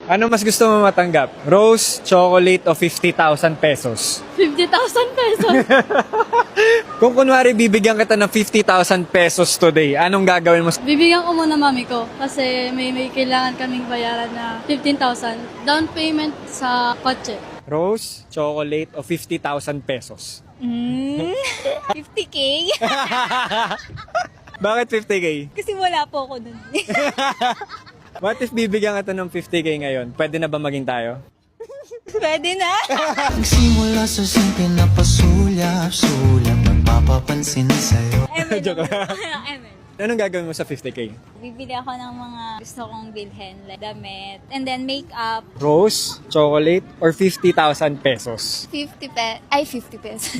Ano mas gusto mo matanggap? Rose, chocolate o 50,000 pesos? 50,000 pesos. Kung kunwari bibigyan kita ng 50,000 pesos today, anong gagawin mo? Bibigyan ko muna mami ko kasi may kailangan kaming bayaran na 15,000. Down payment sa kotse. Rose, chocolate o 50,000 pesos? 50K? Bakit 50K? Kasi wala po ako dun. What if bibigyan kita ng 50K ngayon? Pwede na ba maging tayo? Pwede na. Nagsimula sa simple na pasulyap-sulyap, magpapapansin sa'yo. Joke lang. Emen. Anong gagawin mo sa 50K? Bibili ako ng mga gusto kong bilhin, like damit, and then makeup. Rose, chocolate, or 50,000 pesos? 50 pesos.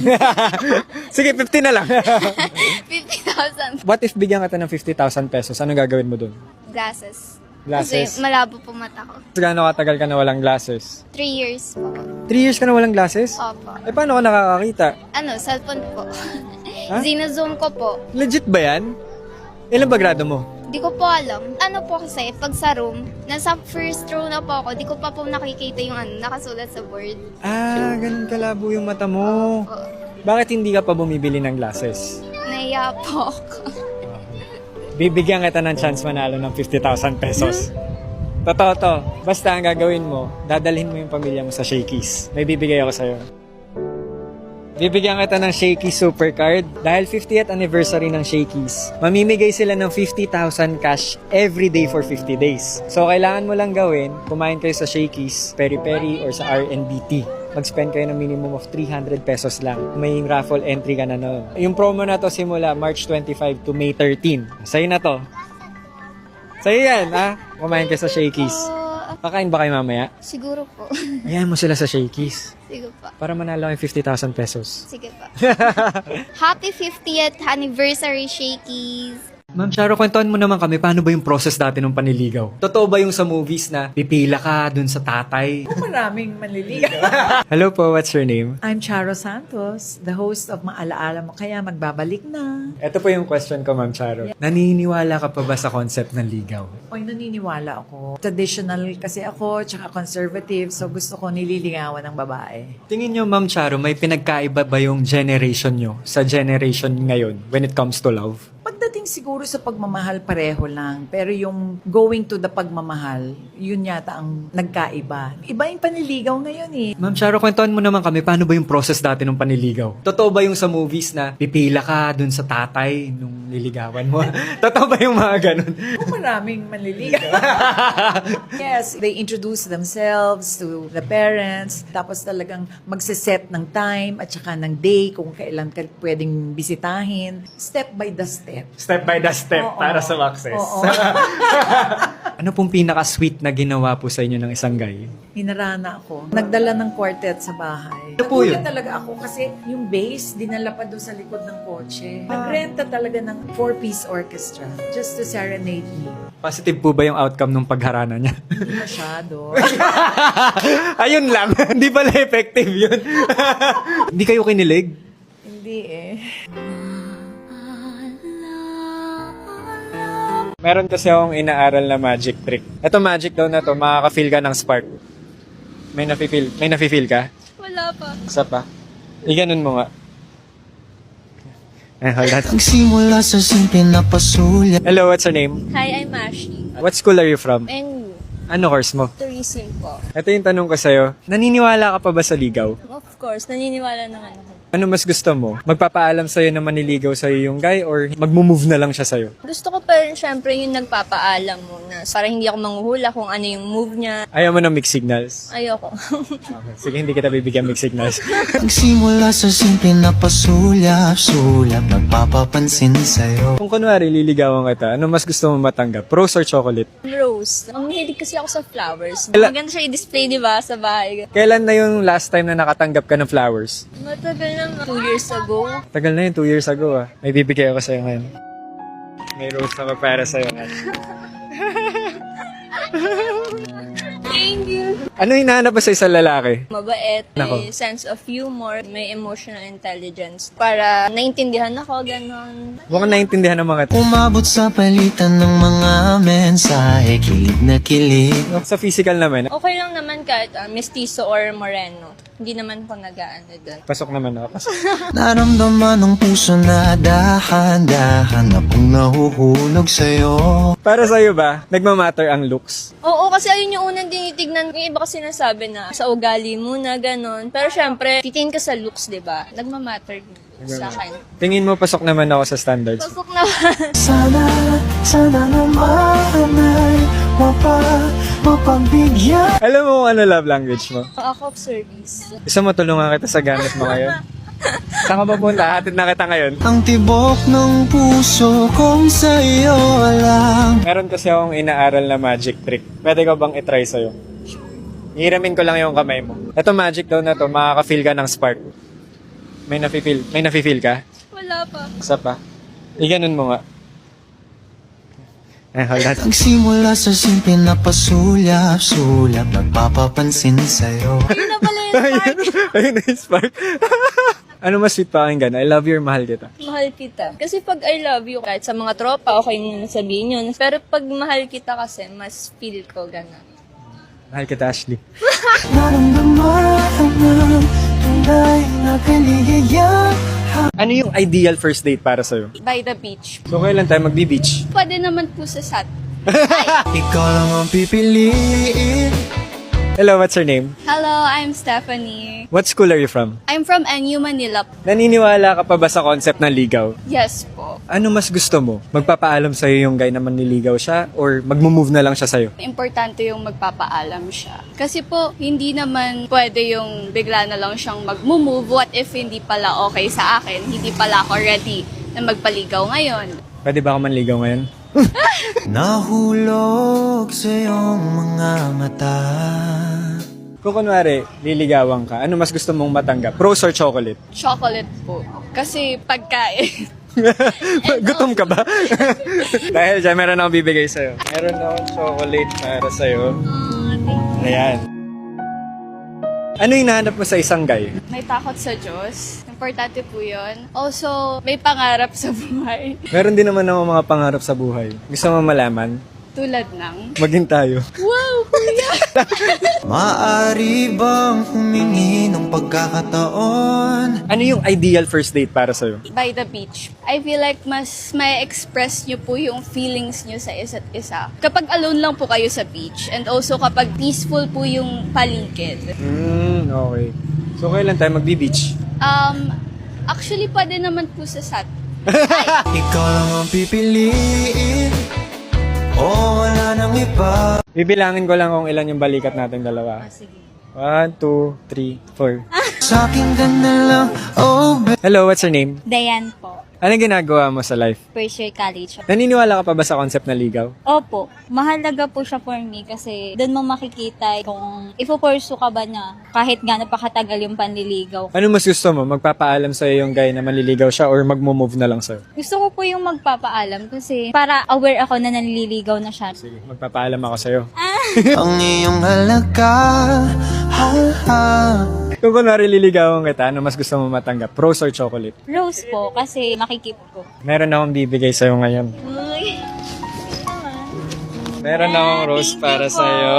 Sige, 50 na lang. 50,000 What if bigyan kita ng 50,000 pesos? Anong gagawin mo dun? glasses. Glasses? Kasi malabo po mata ko. Gaano katagal ka na walang glasses? 3 years po. 3 years ka na walang glasses? Opo. Eh, paano ka nakakakita? Cellphone po. Ha? Zina-zoom ko po. Legit ba yan? Ilan ba grado mo? Di ko po alam. Ano po kasi, pag sa room, nasa first row na po ako, di ko pa po nakikita yung nakasulat sa board. Ah, ganun kalabo yung mata mo. Opo. Bakit hindi ka pa bumibili ng glasses? Naiya po ako. Bibigyan kita ng chance manalo ng 50,000 pesos. Totoo to. Basta ang gagawin mo, dadalhin mo yung pamilya mo sa Shakey's. May bibigay ako sa'yo. Bibigyan kita ng Shakey's Supercard. Dahil 50th anniversary ng Shakey's, mamimigay sila ng 50,000 cash every day for 50 days. So, kailangan mo lang gawin, kumain kayo sa Shakey's, peri-peri, or sa RNBT. Mag-spend kayo ng minimum of 300 pesos lang. May raffle entry ka na noon. Yung promo na to simula March 25 to May 13. Sa'yo na to. Sa'yo yan, ha? Kumain kayo sa Shakey's. Kakain ba kayo mamaya? Siguro po. Ayan mo sila sa Shakey's. Sige pa. Para manalo kayo 50,000 pesos. Sige pa. Happy 50th anniversary, Shakey's! Ma'am Charo, kwentuhan mo naman kami, paano ba yung process dati ng panliligaw? Totoo ba yung sa movies na pipila ka dun sa tatay? Maraming manliligaw. Hello po, what's your name? I'm Charo Santos, the host of Maalaala Mo Kaya Magbabalik Na. Ito po yung question ko, Ma'am Charo. Naniniwala ka pa ba sa concept ng ligaw? Oy, naniniwala ako. Traditional kasi ako, tsaka conservative, so gusto ko nililigawan ng babae. Tingin nyo, Ma'am Charo, may pinagkaiba ba yung generation nyo sa generation ngayon when it comes to love? Pagdating siguro sa pagmamahal, pareho lang. Pero yung going to the pagmamahal, yun yata ang nagkaiba. Iba yung panliligaw ngayon eh. Ma'am Charo, kwentuhan mo naman kami, paano ba yung process dati ng panliligaw? Totoo ba yung sa movies na pipila ka dun sa tatay nung liligawan mo? Totoo ba yung mga ganun? Maraming manliligaw. Yes, they introduce themselves to the parents, tapos talagang magsiset ng time at saka ng day kung kailan ka pwedeng bisitahin. Step by the step. Step by the step Oo. para sa success. Oo. Ano pong pinaka-sweet na ginawa po sa inyo ng isang guy? Hinarana ako. Nagdala ng quartet sa bahay. Ano po yun? Nagulat talaga ako kasi yung bass, dinala pa doon sa likod ng kotse. Nagrenta talaga ng 4-piece orchestra just to serenade me. Positive po ba yung outcome ng pagharana niya? Hindi masyado. Ayun lang. Hindi pala effective yun. Hindi kayo kinilig? Hindi eh. Meron kasi akong inaaral na magic trick. Ito magic daw na to, makaka-feel ka ng spark. May nafe-feel ka? Wala pa. Isa pa. Iganon mo nga. Hold on. Nagsimula sa simple na pasulyap. Hello, what's your name? Hi, I'm Ashley. What school are you from? And Ano course mo? tourism po. Ito yung tanong ko sa'yo. Naniniwala ka pa ba sa ligaw? Of course, naniniwala naman ako. Ano mas gusto mo? Magpapaalam sa'yo na maniligaw sa'yo yung guy or magmumove na lang siya sa'yo? Gusto ko pa rin syempre yung nagpapaalam mo na para hindi ako manghuhula kung ano yung move niya. Ayaw mo ng mixed signals? Ayoko. Okay. Sige, hindi kita bibigyan mixed signals. Nagsimula sa simple na pasulyap-sulyap, magpapapansin sa'yo. Kung kunwari liligawan kita, ano mas gusto mo matanggap? Rose or chocolate? Rose. Ang mahilig kasi ako sa flowers. Kailan- Maganda siya i-display, di ba, sa bahay. Kailan na yung last time na nakatanggap ka ng flowers? Matagal na, 2 years ago. Tagal na yun, 2 years ago ah. May bibigay ako sa'yo ngayon. May rose na para sa'yo ngayon. Thank you. Ano hinahanap mo sa isang lalaki? Mabait, Nako. may sense of humor, may emotional intelligence. Para naintindihan ako, ganon. Mukhang naintindihan ng mga Umabot sa palitan ng mga mensahe, kilig na kilig. Sa physical naman, Okay lang naman kahit mestizo or moreno. Hindi naman po nag-aano doon. pasok naman ako. Pasok. Naramdaman ng puso na dahan-dahan akong nahuhulog sa'yo. Para sa'yo ba, nagmamatter ang looks? Oo, kasi ayun yung unang tinitignan. Yung iba kasi sinasabi na sa ugali muna, ganon. Pero syempre, titingin ka sa looks, di ba? Nagmamatter sa akin. Tingin mo, pasok naman ako sa standards. Pasok naman. Sana naman ay mapagbigyan. Alam mo kung ano love language mo? Ako of service. Gusto mo tulungan kita sa gamit mo ngayon? Saan ka papunta? Hatid na kita ngayon. Ang tibok ng puso kong sa'yo lang. Meron kasi akong inaaral na magic trick. Pwede ko bang itry sa'yo? Hiramin ko lang yung kamay mo. Ito magic daw na to, makaka-feel ka ng spark. May nafe-feel ka? Wala pa. Isa pa. Iganon mo nga. Hold on. Nagsimula sa simple na pasulyap-sulyap, nagpapapansin sa'yo. Yun na pala yung spark. Ayun na yung spark. Ano mas sweet pakinggan? I love you or mahal kita? Mahal kita. Kasi pag I love you, kahit sa mga tropa, okay mo na sabihin yun. Pero pag mahal kita kasi, mas feel ko gano'n. Mahal kita, Ashley. Naramdaman ng tunay na kaligayahan. Ano yung ideal first date para sa'yo? By the beach. So, kailan tayo magbi-beach? Pwede naman po sa SAT. Ikaw lang ang pipiliin. Hello, what's your name? Hello, I'm Stephanie. What school are you from? I'm from NU Manila. Naniniwala ka pa ba sa concept ng ligaw? Yes po. Ano mas gusto mo? Magpapaalam sa'yo yung guy na manliligaw siya or magmo-move na lang siya sa'yo? Importante yung magpapaalam siya. Kasi po, hindi naman pwede yung bigla na lang siyang mag-move. What if hindi pala okay sa akin? Hindi pala ako ready na magpaligaw ngayon. Pwede ba ako manligaw ngayon? Nahulog sa iyong mga mata. Kung kunwari, liligawan ka, ano mas gusto mong matanggap? Rose or chocolate? Chocolate po. Kasi pagkain. Gutom ka ba? Dahil dyan, meron akong bibigay sa'yo. Meron akong chocolate para sa'yo. Ayan. Ano yung hinahanap mo sa isang guy? May takot sa Diyos. Importante po yun. Also, may pangarap sa buhay. Meron din naman ako mga pangarap sa buhay. Gusto mo malaman? Tulad ng... Maging tayo. Wow, kuya! Maari bang humingi ng pagkakataon? Ano yung ideal first date para sa'yo? By the beach. I feel like mas may express nyo po yung feelings nyo sa isa't isa. Kapag alone lang po kayo sa beach and also kapag peaceful po yung paligid. Okay. So, kailan tayo magbi-beach? Actually, pwede naman po sa SAT. Ikaw lang ang pipiliin. O wala nang iba. Bibilangin ko lang kung ilan yung balikat natin dalawa. Sige. 1, 2, 3, 4. Sa'kin ka na lang, oh baby. Hello, what's your name? Dayan po. Anong ginagawa mo sa life? First year college. Naniniwala ka pa ba sa concept na ligaw? Opo. Mahalaga po siya for me kasi doon mo makikita kung ipo-pursue ka ba na kahit gaano pa katagal yung panliligaw. Ano mas gusto mo? Magpapaalam sa'yo yung guy na manliligaw siya or magmo-move na lang sa'yo? Gusto ko po yung magpapaalam kasi para aware ako na nanliligaw na siya. Sige, magpapaalam ako sa'yo. Ang iyong halaga, Kung kunwari liligawan kita, ano mas gusto mo matanggap? Rose or chocolate? Rose po kasi makikip ko. Meron akong bibigay sa'yo ngayon. Meron akong rose para sa'yo.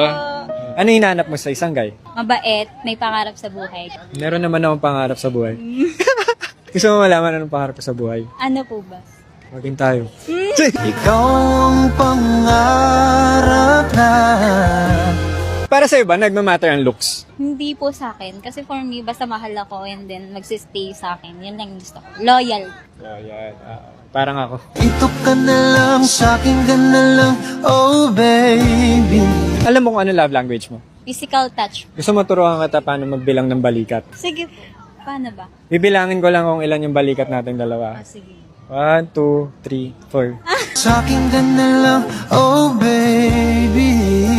Ano hinahanap mo sa isang guy? Mabait, may pangarap sa buhay. Meron naman akong pangarap sa buhay. Gusto mo malaman anong pangarap ko sa buhay? Ano po ba? Maging tayo. ikaw ang pangarap na. Para sa'yo ba, nagmamatter ang looks? Hindi po sa akin. Kasi for me, basta mahal ako and then magsistay sa akin. Yun lang yung gusto ko. Loyal. Yan. Parang ako. Ito ka na lang, sa'kin ka na lang, oh baby. Alam mo kung ano love language mo? Physical touch. Gusto mo turuan kita paano magbilang ng balikat? Sige po. Paano ba? Bibilangin ko lang kung ilan yung balikat nating dalawa. Sige. 1, 2, 3, 4. Sa'kin ka na lang, oh baby.